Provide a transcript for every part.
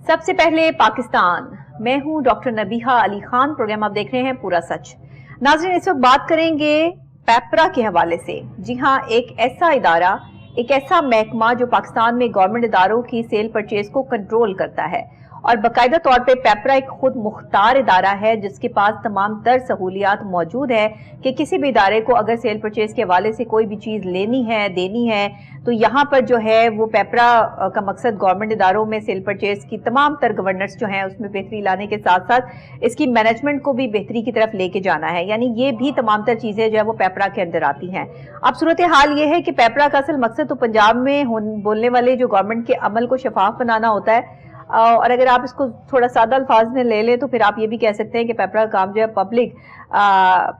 سب سے پہلے پاکستان، میں ہوں ڈاکٹر نبیہہ علی خان، پروگرام آپ دیکھ رہے ہیں پورا سچ۔ ناظرین، اس وقت بات کریں گے پیپرا کے حوالے سے۔ جی ہاں، ایک ایسا ادارہ، ایک ایسا محکمہ جو پاکستان میں گورنمنٹ اداروں کی سیل پرچیز کو کنٹرول کرتا ہے، اور باقاعدہ طور پہ پیپرا ایک خود مختار ادارہ ہے جس کے پاس تمام تر سہولیات موجود ہے کہ کسی بھی ادارے کو اگر سیل پرچیز کے حوالے سے کوئی بھی چیز لینی ہے، دینی ہے، تو یہاں پر جو ہے وہ پیپرا کا مقصد گورنمنٹ اداروں میں سیل پرچیز کی تمام تر گورننس جو ہیں اس میں بہتری لانے کے ساتھ ساتھ اس کی مینجمنٹ کو بھی بہتری کی طرف لے کے جانا ہے، یعنی یہ بھی تمام تر چیزیں جو ہے وہ پیپرا کے اندر آتی ہیں۔ اب صورتحال یہ ہے کہ پیپرا کا اصل مقصد تو پنجاب میں بولنے والے جو گورنمنٹ کے عمل کو شفاف بنانا ہوتا ہے، اور اگر آپ اس کو تھوڑا سادہ الفاظ میں لے لیں تو پھر آپ یہ بھی کہہ سکتے ہیں کہ پیپرا کا کام جو ہے پبلک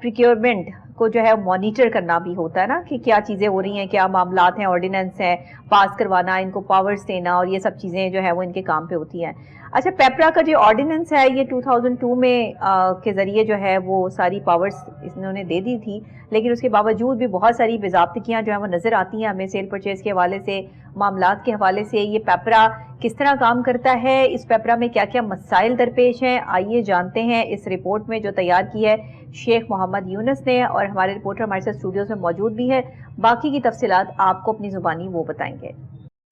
پریکیورمنٹ کو جو ہے مانیٹر کرنا بھی ہوتا ہے نا، کہ کیا چیزیں ہو رہی ہیں، کیا معاملات ہیں، آرڈیننس ہیں پاس کروانا، ان کو پاورز دینا، اور یہ سب چیزیں جو ہے وہ ان کے کام پہ ہوتی ہیں۔ اچھا، پیپرا کا جو آرڈیننس ہے یہ 2002 میں کے ذریعے جو ہے وہ ساری پاورز انہوں نے دے دی تھی، لیکن اس کے باوجود بھی بہت ساری بے-ضابطگیاں جو ہیں وہ نظر آتی ہیں ہمیں سیل پرچیز کے حوالے سے، معاملات کے حوالے سے۔ یہ پیپرا کس طرح کام کرتا ہے، اس پیپرا میں کیا کیا مسائل درپیش ہیں، آئیے جانتے ہیں اس رپورٹ میں جو تیار کی ہے شیخ محمد یونس نے، اور ہمارے رپورٹر ہمارے ساتھ اسٹوڈیوز میں موجود بھی ہے۔ باقی کی تفصیلات آپ کو اپنی زبانی وہ بتائیں گے۔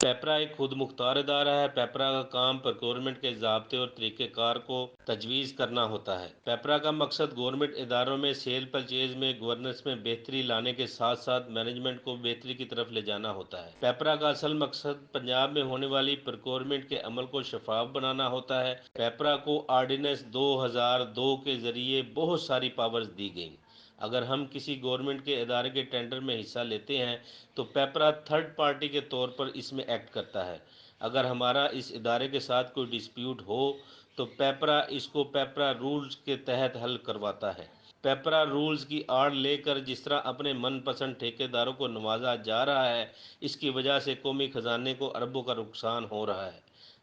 پیپرا ایک خود مختار ادارہ ہے۔ پیپرا کا کام پروکیورمنٹ کے ضابطے اور طریقہ کار کو تجویز کرنا ہوتا ہے۔ پیپرا کا مقصد گورنمنٹ اداروں میں سیل پرچیز میں گورننس میں بہتری لانے کے ساتھ ساتھ مینجمنٹ کو بہتری کی طرف لے جانا ہوتا ہے۔ پیپرا کا اصل مقصد پنجاب میں ہونے والی پروکیورمنٹ کے عمل کو شفاف بنانا ہوتا ہے۔ پیپرا کو آرڈیننس 2002 کے ذریعے بہت ساری پاورز دی گئیں۔ اگر ہم کسی گورنمنٹ کے ادارے کے ٹینڈر میں حصہ لیتے ہیں تو پیپرا تھرڈ پارٹی کے طور پر اس میں ایکٹ کرتا ہے۔ اگر ہمارا اس ادارے کے ساتھ کوئی ڈسپیوٹ ہو تو پیپرا اس کو پیپرا رولز کے تحت حل کرواتا ہے۔ پیپرا رولز کی آڑ لے کر جس طرح اپنے من پسند ٹھیکیداروں کو نوازا جا رہا ہے، اس کی وجہ سے قومی خزانے کو اربوں کا نقصان ہو رہا ہے۔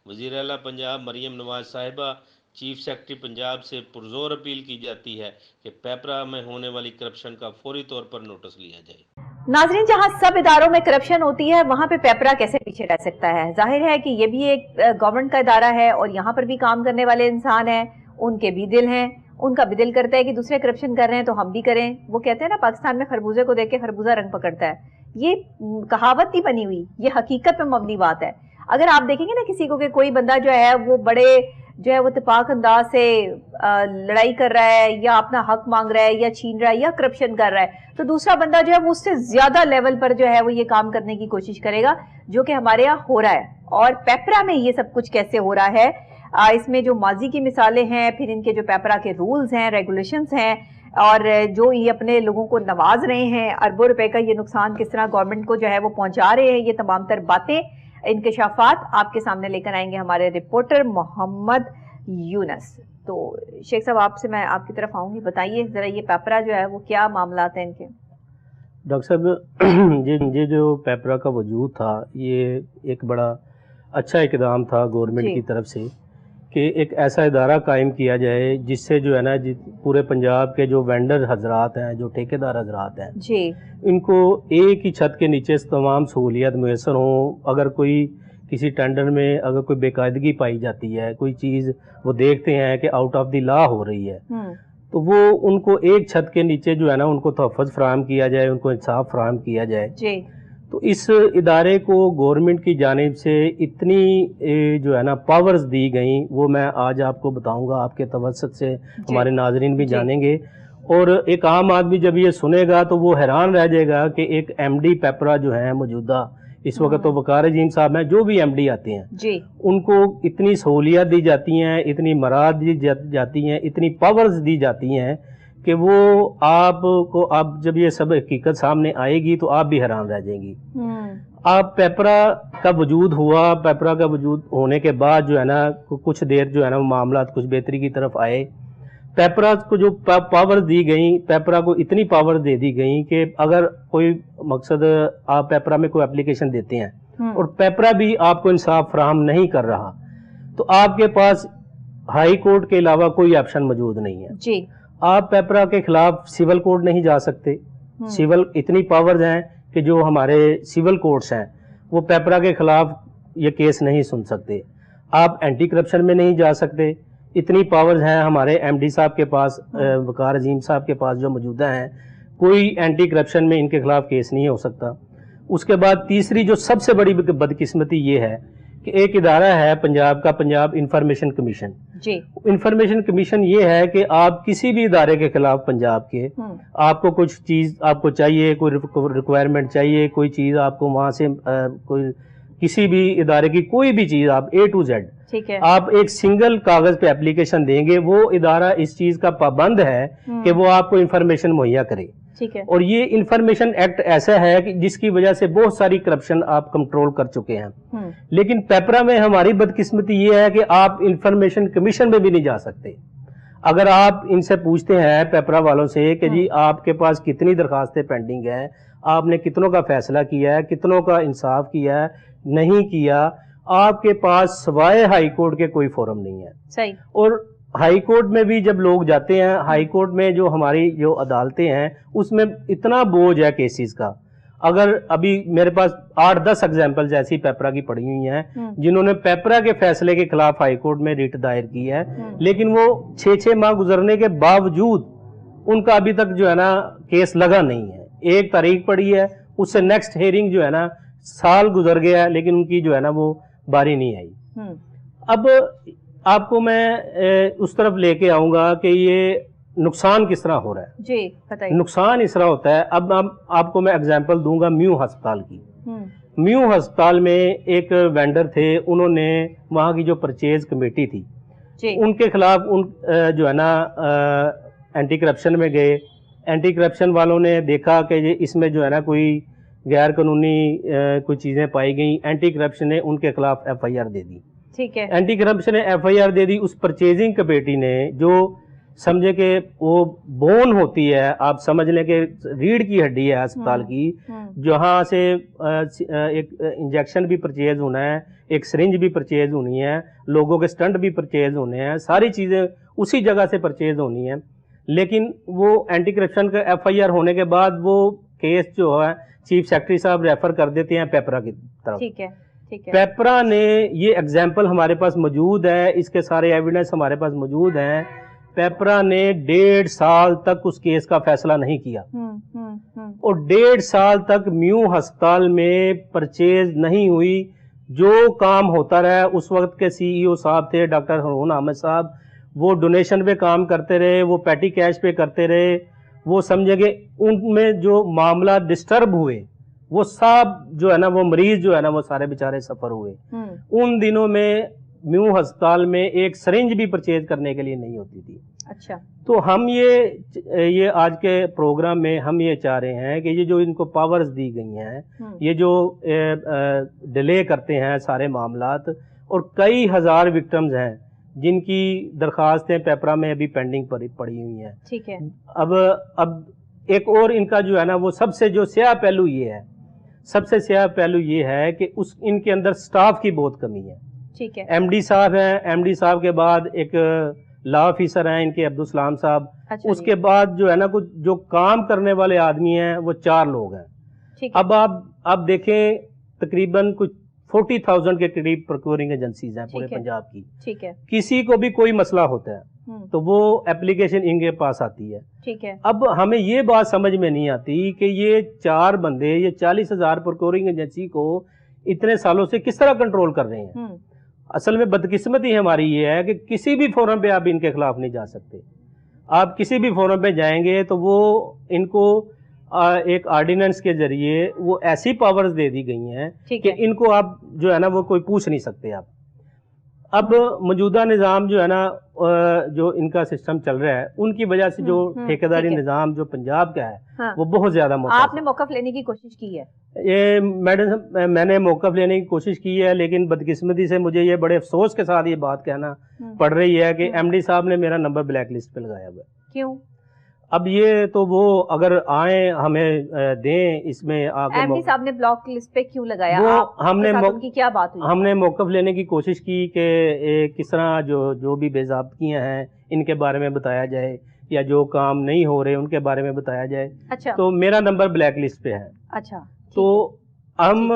وزیر اعلیٰ پنجاب مریم نواز صاحبہ چیف سیکرٹری پنجاب سے پرزور اپیل کی جاتی ہے کہ پیپرا میں ہونے والی کرپشن کا فوری طور پر نوٹس لیا جائے۔ ناظرین، جہاں سب اداروں میں کرپشن ہوتی ہے وہاں پہ پیپرا کیسے پیچھے رہ سکتا ہے؟ ظاہر ہے کہ یہ بھی ایک گورنمنٹ کا ادارہ ہے اور یہاں پر بھی کام کرنے والے انسان ہیں، ان کے بھی دل ہیں، ان کا بھی دل کرتا ہے کہ دوسرے کرپشن کر رہے ہیں تو ہم بھی کریں۔ وہ کہتے ہیں نا، پاکستان میں خربوزے کو دیکھ کے خربوزہ رنگ پکڑتا ہے۔ یہ کہاوت نہیں بنی ہوئی، یہ حقیقت پہ مبنی بات ہے۔ اگر آپ دیکھیں گے نا کسی کو کہ کوئی بندہ جو ہے وہ بڑے جو ہے وہ اتفاق انداز سے لڑائی کر رہا ہے یا اپنا حق مانگ رہا ہے یا چھین رہا ہے یا کرپشن کر رہا ہے، تو دوسرا بندہ جو ہے وہ اس سے زیادہ لیول پر جو ہے وہ یہ کام کرنے کی کوشش کرے گا، جو کہ ہمارے یہاں ہو رہا ہے۔ اور پیپرا میں یہ سب کچھ کیسے ہو رہا ہے، اس میں جو ماضی کی مثالیں ہیں، پھر ان کے جو پیپرا کے رولز ہیں، ریگولیشنز ہیں، اور جو یہ اپنے لوگوں کو نواز رہے ہیں، اربوں روپے کا یہ نقصان کس طرح گورنمنٹ کو جو ہے وہ پہنچا رہے ہیں، یہ تمام تر باتیں، انکشافات آپ کے سامنے لے کر آئیں گے ہمارے رپورٹر محمد یونس۔ تو شیخ صاحب، آپ سے میں آپ کی طرف آؤں گی، بتائیے ذرا یہ پیپرا جو ہے وہ کیا معاملات ہیں ان کے؟ ڈاکٹر صاحب، یہ جو پیپرا کا وجود تھا یہ ایک بڑا اچھا اقدام تھا گورنمنٹ کی طرف سے کہ ایک ایسا ادارہ قائم کیا جائے جس سے جو ہے نا پورے پنجاب کے جو وینڈر حضرات ہیں، جو ٹھیکیدار حضرات ہیں، ان کو ایک ہی چھت کے نیچے تمام سہولیات میسر ہوں۔ اگر کوئی کسی ٹینڈر میں اگر کوئی بے قاعدگی پائی جاتی ہے، کوئی چیز وہ دیکھتے ہیں کہ آؤٹ آف دی لا ہو رہی ہے، تو وہ ان کو ایک چھت کے نیچے جو ہے نا ان کو تحفظ فراہم کیا جائے، ان کو انصاف فراہم کیا جائے۔ تو اس ادارے کو گورنمنٹ کی جانب سے اتنی جو ہے نا پاورز دی گئیں، وہ میں آج آپ کو بتاؤں گا، آپ کے توسط سے ہمارے ناظرین بھی جانیں گے، اور ایک عام آدمی جب یہ سنے گا تو وہ حیران رہ جائے گا کہ ایک ایم ڈی پیپرا جو ہیں موجودہ اس وقت تو وقار عظیم صاحب ہیں، جو بھی ایم ڈی آتے ہیں ان کو اتنی سہولیات دی جاتی ہیں، اتنی مراد دی جاتی ہیں، اتنی پاورز دی جاتی ہیں کہ وہ آپ کو اب جب یہ سب حقیقت سامنے آئے گی تو آپ بھی حیران رہ جائیں گی۔ آپ پیپرا کا وجود ہوا، پیپرا کا وجود ہونے کے بعد جو ہے نا کچھ دیر جو ہے نا معاملات کچھ بہتری کی طرف آئے۔ پیپرا کو جو پاور دی گئیں، پیپرا کو اتنی پاور دے دی گئیں کہ اگر کوئی مقصد آپ پیپرا میں کوئی اپلیکیشن دیتے ہیں اور پیپرا بھی آپ کو انصاف فراہم نہیں کر رہا تو آپ کے پاس ہائی کورٹ کے علاوہ کوئی آپشن موجود نہیں ہے۔ آپ پیپرا کے خلاف سول کورٹ نہیں جا سکتے، سول اتنی پاورز ہیں کہ جو ہمارے سول کورٹس ہیں وہ پیپرا کے خلاف یہ کیس نہیں سن سکتے۔ آپ اینٹی کرپشن میں نہیں جا سکتے. اتنی پاورز ہیں ہمارے ایم ڈی صاحب کے پاس, وقار عظیم صاحب کے پاس جو موجودہ ہیں, کوئی اینٹی کرپشن میں ان کے خلاف کیس نہیں ہو سکتا. اس کے بعد تیسری جو سب سے بڑی بدقسمتی یہ ہے کہ ایک ادارہ ہے پنجاب کا, پنجاب انفارمیشن کمیشن. جی, انفارمیشن کمیشن یہ ہے کہ آپ کسی بھی ادارے کے خلاف پنجاب کے, آپ کو کچھ چیز آپ کو چاہیے, کوئی ریکوائرمنٹ چاہیے, کوئی چیز آپ کو وہاں سے کوئی کسی بھی ادارے کی کوئی بھی چیز آپ A to Z, ٹھیک ہے, آپ ایک سنگل کاغذ پہ اپلیکیشن دیں گے, وہ ادارہ اس چیز کا پابند ہے کہ وہ آپ کو انفارمیشن مہیا کرے. ٹھیک ہے, اور یہ انفارمیشن ایکٹ ایسا ہے کہ جس کی وجہ سے بہت ساری کرپشن آپ کنٹرول کر چکے ہیں. لیکن پیپرا میں ہماری بدقسمتی یہ ہے کہ آپ انفارمیشن کمیشن میں بھی نہیں جا سکتے. اگر آپ ان سے پوچھتے ہیں پیپرا والوں سے کہ جی آپ کے پاس کتنی درخواستیں پینڈنگ ہیں, آپ نے کتنوں کا فیصلہ کیا ہے, کتنوں کا انصاف کیا ہے, نہیں کیا, آپ کے پاس سوائے ہائی کورٹ کے کوئی فورم نہیں ہے. صحیح. اور ہائی کورٹ میں بھی جب لوگ جاتے ہیں, ہائی کورٹ میں جو ہماری جو عدالتیں ہیں اس میں اتنا بوجھ ہے کیسز کا. اگر ابھی میرے پاس 8-10 ایگزامپلز ایسی پیپرا کی پڑی ہوئی ہیں جنہوں نے پیپرا کے فیصلے کے خلاف ہائی کورٹ میں ریٹ دائر کی ہے, لیکن وہ 6 ماہ گزرنے کے باوجود ان کا ابھی تک جو ہے نا کیس لگا نہیں ہے. ایک تاریخ پڑی ہے, اس سے نیکسٹ ہیئرنگ جو ہے نا سال گزر گیا ہے, لیکن ان کی جو ہے نا وہ باری نہیں آئی. اب آپ کو میں اس طرف لے کے آؤں گا کہ یہ نقصان کس طرح ہو رہا ہے. جی بتائیے. نقصان اس طرح ہوتا ہے, اب آپ کو میں اگزامپل دوں گا میو ہسپتال کی. میو ہسپتال میں ایک وینڈر تھے, انہوں نے وہاں کی جو پرچیز کمیٹی تھی ان کے خلاف جو ہے نا اینٹی کرپشن میں گئے. اینٹی کرپشن والوں نے دیکھا کہ اس میں جو ہے نا کوئی غیر قانونی کوئی چیزیں پائی گئیں. اینٹی کرپشن نے ان کے خلاف FIR دے دی. ٹھیک ہے, اینٹی کرپشن نے FIR دے دی. اس پرچیزنگ کمیٹی نے جو سمجھے کہ وہ بون ہوتی ہے, آپ سمجھ لیں کہ ریڑھ کی ہڈی ہے ہسپتال کی, جہاں سے ایک انجیکشن بھی پرچیز ہونا ہے, ایک سرنج بھی پرچیز ہونی ہے, لوگوں کے سٹنٹ بھی پرچیز ہونے ہیں, ساری چیزیں اسی جگہ سے پرچیز ہونی ہیں. لیکن وہ اینٹی کرپشن کا FIR ہونے کے بعد وہ کیس جو ہے چیف سیکرٹری صاحب ریفر کر دیتے ہیں پیپرا کی طرف. ٹھیک ہے. پیپرا نے یہ ایگزامپل ہمارے پاس موجود ہے, اس کے سارے ایویڈنس ہمارے پاس موجود ہیں. پیپرا نے 1.5 سال تک اس کیس کا فیصلہ نہیں کیا, اور 1.5 سال تک میو ہسپتال میں پرچیز نہیں ہوئی. جو کام ہوتا رہا, اس وقت کے CEO صاحب تھے ڈاکٹر ہارون احمد صاحب, وہ ڈونیشن پہ کام کرتے رہے, وہ پیٹی کیش پہ کرتے رہے. وہ سمجھے کہ ان میں جو معاملہ ڈسٹرب ہوئے وہ سب جو ہے نا وہ مریض جو ہے نا وہ سارے بیچارے سفر ہوئے. ان دنوں میں میو ہسپتال میں ایک سرنج بھی پرچیز کرنے کے لیے نہیں ہوتی تھی. اچھا, تو ہم یہ آج کے پروگرام میں ہم یہ چاہ رہے ہیں کہ یہ جو ان کو پاورز دی گئی ہیں, یہ جو ڈیلے کرتے ہیں سارے معاملات, اور کئی ہزار وکٹمز ہیں جن کی درخواستیں پیپرا میں ابھی پینڈنگ پڑی ہوئی ہیں. ٹھیک ہے. اب ایک اور ان کا جو ہے نا وہ سب سے جو سیاہ پہلو یہ ہے, سب سے سیاہ پہلو یہ ہے کہ ان کے اندر سٹاف کی بہت کمی ہے. ٹھیک ہے. MD صاحب ہیں, MD صاحب کے بعد ایک لا آفیسر ہیں ان کے عبدالسلام صاحب. اس کے بعد جو ہے نا کچھ جو کام کرنے والے آدمی ہیں وہ 4 لوگ ہیں. اب آپ دیکھیں تقریباً کچھ 40,000 کے قریب پروکیورنگ ایجنسیز ہیں پورے پنجاب کی. ٹھیک ہے. کسی کو بھی کوئی مسئلہ ہوتا ہے تو وہ اپلیکیشن ان کے پاس آتی ہے. ٹھیک ہے. اب ہمیں یہ بات سمجھ میں نہیں آتی کہ یہ 4 بندے یہ 40,000 پروکیورنگ ایجنسی کو اتنے سالوں سے کس طرح کنٹرول کر رہے ہیں. اصل میں بدقسمتی ہماری یہ ہے کہ کسی بھی فورم پہ آپ ان کے خلاف نہیں جا سکتے. آپ کسی بھی فورم پہ جائیں گے تو وہ ان کو ایک آرڈیننس کے ذریعے وہ ایسی پاورز دے دی گئی ہیں کہ ان کو آپ جو ہے نا وہ کوئی پوچھ نہیں سکتے. آپ اب موجودہ نظام جو ہے نا جو ان کا سسٹم چل رہا ہے ان کی وجہ سے جو ٹھیکیداری نظام جو پنجاب کا ہے وہ بہت زیادہ آپ نے موقف لینے کی کوشش کی ہے. یہ میڈم میں نے موقف لینے کی کوشش کی ہے, لیکن بدقسمتی سے مجھے یہ بڑے افسوس کے ساتھ یہ بات کہنا پڑ رہی ہے کہ MD صاحب نے میرا نمبر بلیک لسٹ پہ لگایا ہوا ہے. کیوں؟ اب یہ تو وہ اگر آئیں ہمیں دیں اس میں MD صاحب نے بلاک لسٹ پہ کیوں لگایا؟ ہم نے کی کیا بات ہوئی؟ ہم نے موقف لینے کی کوشش کی کہ کس طرح جو بھی بے ضابطگیاں ہیں ان کے بارے میں بتایا جائے, یا جو کام نہیں ہو رہے ان کے بارے میں بتایا جائے. اچھا. تو میرا نمبر بلیک لسٹ پہ ہے. اچھا. تو ہم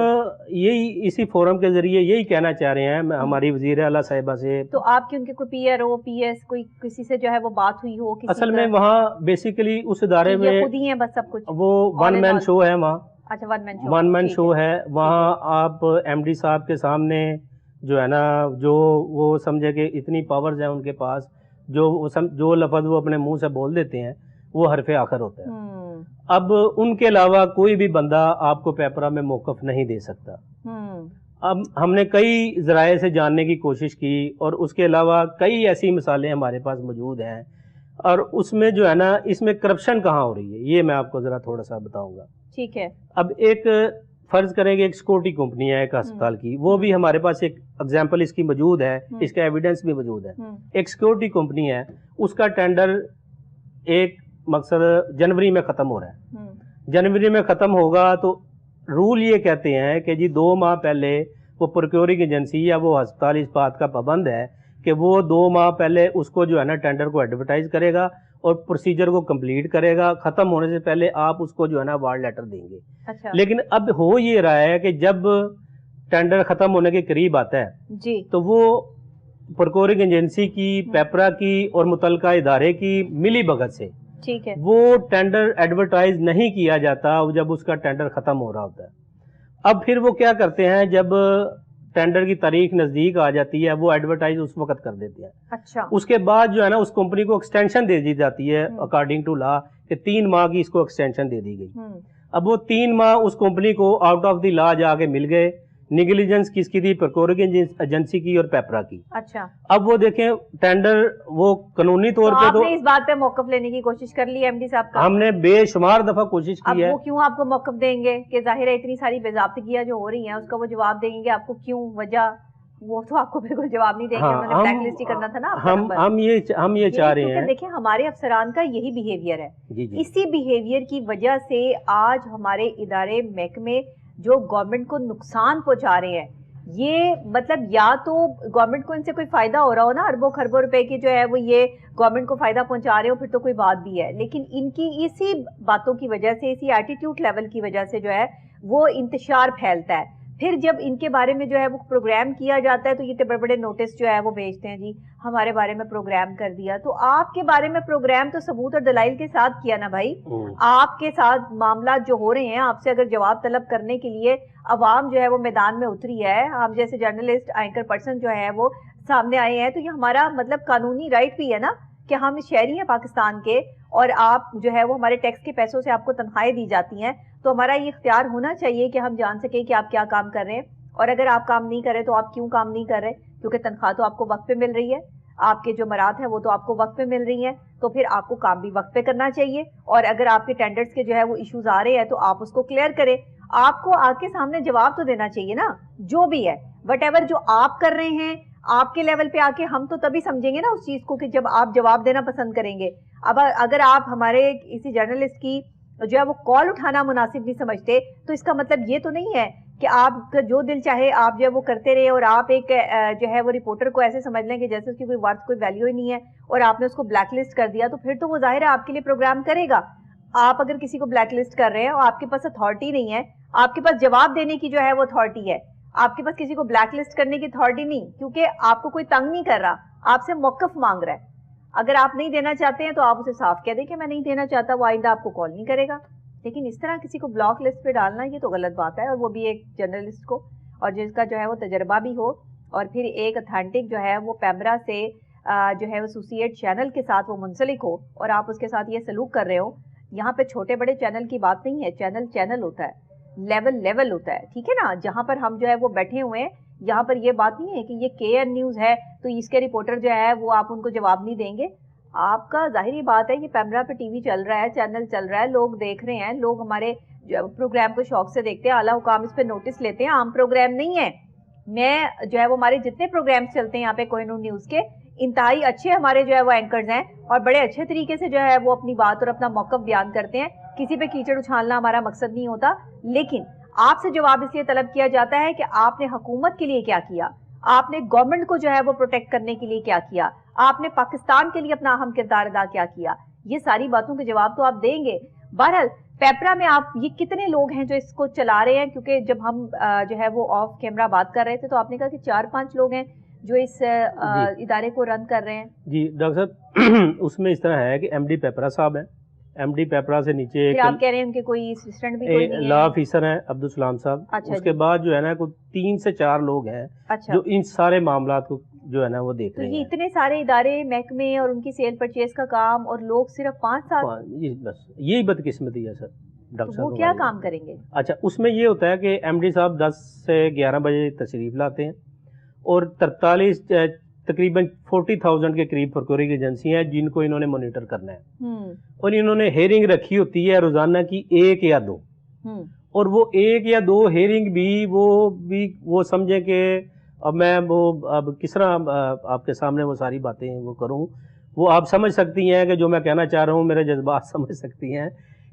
یہی اسی فورم کے ذریعے یہی کہنا چاہ رہے ہیں ہماری وزیر اعلیٰ صاحبہ سے. تو آپ کی ان کے کوئی P R O P S کوئی کسی سے جو ہے وہ بات ہوئی ہو؟ اصل میں وہاں بیسیکلی اس ادارے میں خود ہی ہیں بس سب کچھ، وہ ون مین شو ہے وہاں. اچھا ون مین شو ہے وہاں. آپ ایم ڈی صاحب کے سامنے جو ہے نا جو وہ سمجھے کہ اتنی پاورز ہیں ان کے پاس، جو لفظ وہ اپنے منہ سے بول دیتے ہیں وہ حرف آخر ہوتا ہے. اب ان کے علاوہ کوئی بھی بندہ آپ کو پیپرا میں موقف نہیں دے سکتا. اب ہم نے کئی ذرائع سے جاننے کی کوشش کی اور اس کے علاوہ کئی ایسی مثالیں ہمارے پاس موجود ہیں، اور اس میں جو ہے نا اس میں کرپشن کہاں ہو رہی ہے یہ میں آپ کو ذرا تھوڑا سا بتاؤں گا. ٹھیک ہے. اب ایک فرض کریں کہ ایک سیکورٹی کمپنی ہے ایک ہسپتال کی، وہ بھی ہمارے پاس ایک ایگزامپل اس کی موجود ہے، اس کا ایویڈنس بھی موجود ہے. ایک سیکورٹی کمپنی ہے، اس کا ٹینڈر ایک مقصد جنوری میں ختم ہو رہا ہے. جنوری میں ختم ہوگا تو رول یہ کہتے ہیں کہ جی 2 ماہ پہلے وہ پروکیورنگ ایجنسی یا وہ ہسپتال اس بات کا پابند ہے کہ وہ 2 ماہ پہلے اس کو جو ہے نا ٹینڈر کو ایڈورٹائز کرے گا اور پروسیجر کو کمپلیٹ کرے گا. ختم ہونے سے پہلے آپ اس کو جو ہے نا اوارڈ لیٹر دیں گے. اچھا. لیکن اب ہو یہ رہا ہے کہ جب ٹینڈر ختم ہونے کے قریب آتا ہے جی تو وہ پروکیورنگ ایجنسی کی، پیپرا کی اور متعلقہ ادارے کی ملی بھگت سے ٹھیک ہے وہ ٹینڈر ایڈورٹائز نہیں کیا جاتا جب اس کا ٹینڈر ختم ہو رہا ہوتا ہے. اب پھر وہ کیا کرتے ہیں، جب ٹینڈر کی تاریخ نزدیک آ جاتی ہے وہ ایڈورٹائز اس وقت کر دیتے ہیں. اچھا. اس کے بعد جو ہے نا اس کمپنی کو ایکسٹینشن دے دی جاتی ہے اکارڈنگ ٹو لا کہ 3 ماہ کی اس کو ایکسٹینشن دے دی گئی. اب وہ 3 ماہ اس کمپنی کو آؤٹ آف دی لا جا کے مل گئے. نیگلیجنس کس کی تھی؟ پروکیورنگ ایجنسی کی اور پیپرا کی. اچھا. اب وہ دیکھیں ٹینڈر وہ قانونی طور پہ تو اس بات پہ موقف لینے کی کوشش کر لی ایم ڈی صاحب کا؟ ہم نے بے شمار دفعہ کوشش اب کی ہے. وہ کیوں آپ کو موقف دیں گے کہ ظاہر ہے اتنی ساری بے ضابطگیاں جو ہو رہی ہیں اس کا وہ جواب دیں گے آپ کو، کیوں وجہ؟ وہ تو آپ کو بالکل جواب نہیں دیں گے. انہوں نے بلیک لسٹ ہی کرنا تھا نا. ہم یہ چاہ رہے ہیں. دیکھیں ہمارے افسران کا یہی بیہیویئر ہے. اسی بیہیویئر کی وجہ سے آج ہمارے ادارے محکمے جو گورنمنٹ کو نقصان پہنچا رہے ہیں، یہ مطلب یا تو گورنمنٹ کو ان سے کوئی فائدہ ہو رہا ہو نا، اربوں خربوں روپے کی جو ہے وہ یہ گورنمنٹ کو فائدہ پہنچا رہے ہو، پھر تو کوئی بات بھی ہے. لیکن ان کی اسی باتوں کی وجہ سے، اسی ایٹیٹیوڈ لیول کی وجہ سے جو ہے وہ انتشار پھیلتا ہے. پھر جب ان کے بارے میں جو ہے وہ پروگرام کیا جاتا ہے تو یہ بڑے بڑے نوٹس جو ہے وہ بھیجتے ہیں، جی ہمارے بارے میں پروگرام کر دیا. تو آپ کے بارے میں پروگرام تو ثبوت اور دلائل کے ساتھ کیا نا بھائی. آپ کے ساتھ معاملات جو ہو رہے ہیں، آپ سے اگر جواب طلب کرنے کے لیے عوام جو ہے وہ میدان میں اتری ہے، ہم جیسے جرنلسٹ اینکر پرسن جو ہے وہ سامنے آئے ہیں، تو یہ ہمارا مطلب قانونی رائٹ بھی ہے نا کہ ہم شہری ہیں پاکستان کے، اور آپ جو ہے وہ ہمارے ٹیکس کے پیسوں سے آپ کو تنخواہیں دی جاتی ہیں، تو ہمارا یہ اختیار ہونا چاہیے کہ ہم جان سکیں کہ آپ کیا کام کر رہے ہیں. اور اگر آپ کام نہیں کر رہے تو آپ کیوں کام نہیں کر رہے؟ کیونکہ تنخواہ تو آپ کو وقت پہ مل رہی ہے، آپ کے جو مراد ہیں وہ تو آپ کو وقت پہ مل رہی ہیں، تو پھر آپ کو کام بھی وقت پہ کرنا چاہیے. اور اگر آپ کے ٹینڈرز کے جو ہے وہ ایشوز آ رہے ہیں تو آپ اس کو کلیئر کریں. آپ کو آ کے سامنے جواب تو دینا چاہیے نا، جو بھی ہے وٹ ایور جو آپ کر رہے ہیں آپ کے لیول پہ آ کے ہم تو تبھی سمجھیں گے نا اس چیز کو کہ جب آپ جواب دینا پسند کریں گے. اب اگر آپ ہمارے کسی جرنلسٹ کی جو ہے وہ کال اٹھانا مناسب نہیں سمجھتے تو اس کا مطلب یہ تو نہیں ہے کہ آپ کا جو دل چاہے آپ جو ہے وہ کرتے رہے، اور آپ ایک جو ہے وہ رپورٹر کو ایسے سمجھ لیں کہ جیسے اس کی کوئی ورتھ کوئی ویلیو ہی نہیں ہے اور آپ نے اس کو بلیک لسٹ کر دیا، تو پھر تو وہ ظاہر ہے آپ کے لیے پروگرام کرے گا. آپ اگر کسی کو بلیک لسٹ کر رہے ہیں اور آپ کے پاس اتھارٹی نہیں ہے، آپ کے پاس جواب دینے کی جو ہے وہ اتھارٹی ہے، آپ کے پاس کسی کو بلیک لسٹ کرنے کی اتھارٹی نہیں، کیونکہ آپ کو کوئی تنگ نہیں کر رہا، آپ سے موقف مانگ رہا ہے. اگر آپ نہیں دینا چاہتے ہیں تو آپ اسے صاف کہہ دیں کہ میں نہیں دینا چاہتا، وہ آئندہ آپ کو کال نہیں کرے گا. لیکن اس طرح کسی کو بلاک لسٹ پہ ڈالنا یہ تو غلط بات ہے، اور وہ بھی ایک جرنلسٹ کو، اور جس کا جو ہے وہ تجربہ بھی ہو، اور پھر ایک اتھینٹک جو ہے وہ پیمرا سے جو ہے ایسوسیٹ چینل کے ساتھ وہ منسلک ہو، اور آپ اس کے ساتھ یہ سلوک کر رہے ہو. یہاں پہ چھوٹے بڑے چینل کی بات نہیں ہے، چینل چینل ہوتا ہے، لیول ہوتا ہے، ٹھیک ہے نا. جہاں پر ہم جو ہے وہ بیٹھے ہوئے ہیں، یہاں پر یہ بات نہیں ہے کہ یہ کے این نیوز ہے تو اس کے رپورٹر جو ہے وہ آپ ان کو جواب نہیں دیں گے. آپ کا ظاہری بات ہے یہ پیمرا پہ ٹی وی چل رہا ہے، چینل چل رہا ہے، لوگ دیکھ رہے ہیں، لوگ ہمارے پروگرام کو شوق سے دیکھتے ہیں، اعلیٰ حکام اس پہ نوٹس لیتے ہیں. عام پروگرام نہیں ہے. میں جو ہے وہ ہمارے جتنے پروگرامز چلتے ہیں یہاں پہ کوہ نور نیوز کے، انتہائی اچھے ہمارے جو ہے وہ اینکرز ہیں اور بڑے اچھے طریقے سے جو ہے وہ اپنی بات اور اپنا موقف بیان کرتے ہیں. کسی پہ کیچڑ اچھالنا ہمارا مقصد نہیں ہوتا، لیکن آپ سے جواب اس لیے طلب کیا جاتا ہے کہ آپ نے حکومت کے لیے کیا کیا، آپ نے گورنمنٹ کو جو ہے وہ پروٹیکٹ کرنے کے لیے کیا کیا، آپ نے پاکستان کے لیے اپنا اہم کردار ادا کیا. یہ ساری باتوں کے جواب تو آپ دیں گے. بہرحال پیپرا میں آپ یہ کتنے لوگ ہیں جو اس کو چلا رہے ہیں؟ کیونکہ جب ہم جو ہے وہ آف کیمرہ بات کر رہے تھے تو آپ نے کہا کہ 4-5 لوگ ہیں جو اس ادارے کو رن کر رہے ہیں. جی ڈاکٹر صاحب اس میں اس طرح ہے کہ ایم ڈی پیپرا صاحب ہیں. ایم ڈی پیپرا سے نیچے آپ کہہ رہے ہیں ان کے کوئی اسسٹنٹ بھی کوئی نہیں ہے؟ لا آفیسر ہیں عبدالسلام صاحب. اچھا اس کے بعد جو ہے نا کوئی 3 سے 4 لوگ ہیں جو ان سارے معاملات کو جو ہے نا وہ دیکھ رہے ہیں. یہ اتنے سارے ادارے محکمے اور ان کی سیل پرچیز کا کام اور لوگ صرف 5-7، بس یہی بدقسمتی ہے سر ڈاکٹر صاحب. وہ کیا کام کریں گے؟ اچھا اس میں یہ ہوتا ہے کہ ایم ڈی صاحب 10 سے 11 بجے تشریف لاتے ہیں اور 43 تقریباً 40,000 کے قریب پروکیورنگ ایجنسی ہیں جن کو انہوں نے مانیٹر کرنا ہے. اور انہوں نے ہیئرنگ رکھی ہوتی ہے روزانہ کی 1 یا 2، اور وہ 1 یا 2 ہیئرنگ بھی وہ سمجھیں کہ اب میں اب کس طرح آپ کے سامنے وہ ساری باتیں وہ کروں. وہ آپ سمجھ سکتی ہیں کہ جو میں کہنا چاہ رہا ہوں، میرے جذبات سمجھ سکتی ہیں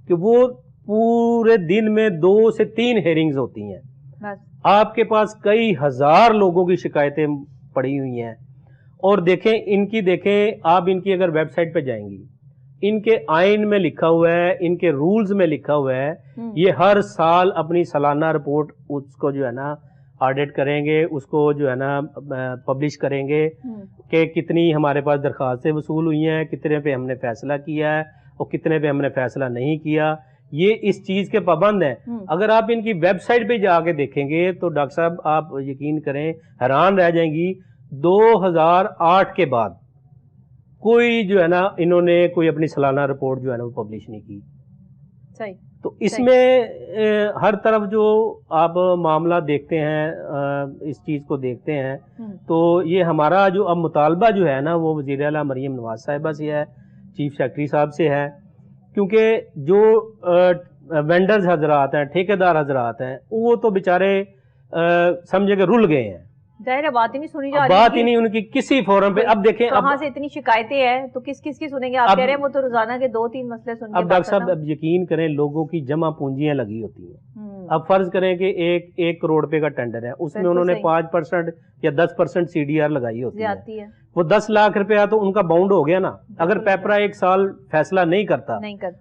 کہ وہ پورے دن میں 2 سے 3 ہیئرنگز ہوتی ہیں. آپ کے پاس کئی ہزار لوگوں کی شکایتیں پڑی ہوئی ہیں. اور دیکھیں آپ ان کی اگر ویب سائٹ پہ جائیں گی، ان کے آئین میں لکھا ہوا ہے، ان کے رولز میں لکھا ہوا ہے، یہ ہر سال اپنی سالانہ رپورٹ اس کو جو ہے نا آڈٹ کریں گے، اس کو جو ہے نا پبلش کریں گے کہ کتنی ہمارے پاس درخواستیں وصول ہوئی ہیں، کتنے پہ ہم نے فیصلہ کیا ہے اور کتنے پہ ہم نے فیصلہ نہیں کیا. یہ اس چیز کے پابند ہیں. اگر آپ ان کی ویب سائٹ پہ جا کے دیکھیں گے تو ڈاکٹر صاحب آپ یقین کریں حیران رہ جائیں گی، 2008 کے بعد کوئی جو ہے نا انہوں نے کوئی اپنی سالانہ رپورٹ جو ہے نا وہ پبلش نہیں کی. صحیح. تو اس میں ہر طرف جو آپ معاملہ دیکھتے ہیں، اس چیز کو دیکھتے ہیں، تو یہ ہمارا جو اب مطالبہ جو ہے نا وہ وزیر اعلیٰ مریم نواز صاحبہ سے ہے، چیف سیکرٹری صاحب سے ہے، کیونکہ جو وینڈرز حضرات ہیں، ٹھیکیدار حضرات ہیں، وہ تو بیچارے سمجھے کہ رل گئے ہیں. ظاہر بات ہی نہیں سنی جا رہی، بات ہی نہیں ان کی کسی فورم پہ. اب دیکھیں کہاں سے اتنی شکایتیں ہیں تو کس کی سنیں گے؟ آپ کہہ رہے ہیں وہ تو روزانہ کے 2-3 مسئلے سن کے. اب ڈاکٹر صاحب اب یقین کریں لوگوں کی جمع پونجیاں لگی ہوتی ہیں. اب فرض کریں کہ 1 کروڑ روپے کا ٹینڈر ہے، اس میں انہوں نے 5% یا 10% CDR لگائی ہوتی ہے. وہ 10 لاکھ روپیہ تو ان کا باؤنڈ ہو گیا نا. اگر پیپرا 1 سال فیصلہ نہیں کرتا،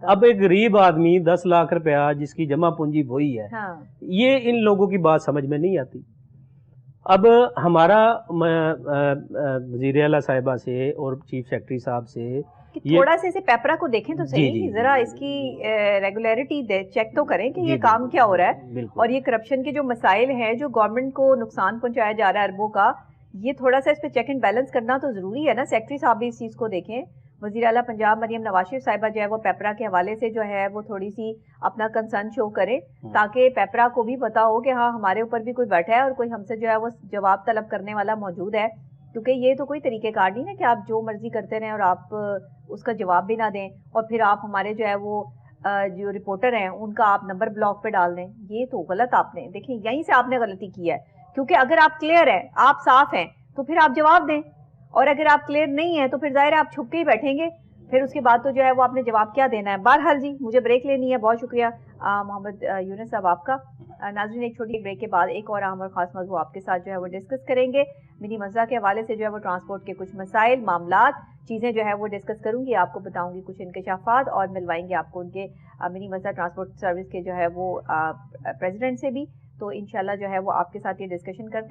اب ایک غریب آدمی 10 لاکھ روپیہ جس کی جمع پونجی وہی ہے، یہ ان لوگوں کی بات سمجھ میں نہیں آتی. اب ہمارا وزیر اعلیٰ صاحبہ سے اور چیف سیکرٹری صاحب سے تھوڑا سا اسے پیپرا کو دیکھیں تو صحیح، ذرا اس کی ریگولیرٹی چیک تو کریں کہ یہ کام کیا ہو رہا ہے. اور یہ کرپشن کے جو مسائل ہیں، جو گورنمنٹ کو نقصان پہنچایا جا رہا ہے اربوں کا، یہ تھوڑا سا اس پہ چیک اینڈ بیلنس کرنا تو ضروری ہے نا. سیکرٹری صاحب بھی اس چیز کو دیکھیں. وزیر اعلیٰ پنجاب مریم نواز شریف صاحبہ جو ہے وہ پیپرا کے حوالے سے جو ہے وہ تھوڑی سی اپنا کنسرن شو کریں، تاکہ پیپرا کو بھی پتا ہو کہ ہاں ہمارے اوپر بھی کوئی بیٹھا ہے اور کوئی ہم سے جو ہے وہ جواب طلب کرنے والا موجود ہے. کیونکہ یہ تو کوئی طریقہ کار نہیں ہے کہ آپ جو مرضی کرتے رہیں اور آپ اس کا جواب بھی نہ دیں، اور پھر آپ ہمارے جو ہے وہ جو رپورٹر ہیں ان کا آپ نمبر بلاک پہ ڈال دیں. یہ تو غلط آپ نے دیکھیں، یہیں سے آپ نے غلطی کی ہے. کیونکہ اگر آپ کلیئر ہیں، آپ صاف ہیں، تو پھر آپ جواب دیں. اور اگر آپ کلیئر نہیں ہیں تو پھر ظاہر ہے آپ چھپ کے ہی بیٹھیں گے. پھر اس کے بعد تو جو ہے وہ آپ نے جواب کیا دینا ہے. بہرحال جی مجھے بریک لینی ہے. بہت شکریہ محمد یونس صاحب آپ کا. ناظرین ایک چھوٹی بریک کے بعد ایک اور اہم اور خاص موضوع آپ کے ساتھ جو ہے وہ ڈسکس کریں گے. منی مزہ کے حوالے سے جو ہے وہ ٹرانسپورٹ کے کچھ مسائل، معاملات، چیزیں جو ہے وہ ڈسکس کروں گی. آپ کو بتاؤں گی کچھ انکشافات اور ملوائیں گے آپ کو ان کے منی مزہ ٹرانسپورٹ سروس کے جو ہے وہ پریزیڈنٹ سے بھی. تو انشاءاللہ جو ہے وہ آپ کے ساتھ یہ ڈسکشن کرتے ہیں.